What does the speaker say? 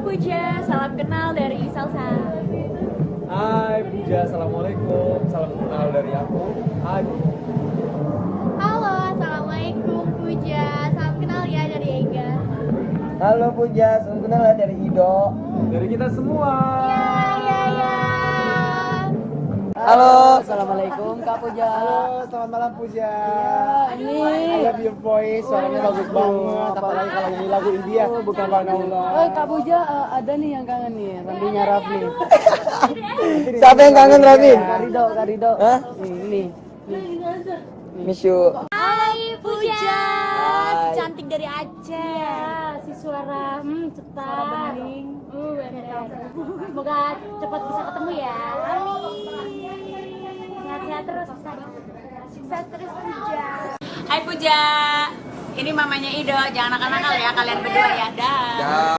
Puja, salam kenal dari Salsa. Hai Puja, assalamualaikum. Salam kenal dari aku, Adi. Halo, assalamualaikum Puja, salam kenal ya dari Ega. Halo Puja, salam kenal ya dari Ido. Dari kita semua. Ya. Halo, assalamualaikum Kak Puja. Halo, selamat malam Puja. Ini I love your voice, suaranya bagus banget. Apalagi kalau ini lagu India. bukan Subhanallah. Kak Puja, ada nih yang kangen nih, Rambinya Rafli. Siapa yang kangen Rafli? Kak Rido. Hah? Nih. Miss you. Hai Puja, Hai. si cantik dari Aceh. Ya, si suara cetar. Bening. Semoga cepat bisa ketemu ya. Amin. Sehat-sehat terus, sukses terus Puja. Hai Puja, ini mamanya Ido, jangan nakal-nakal ya kalian berdua ya, dah.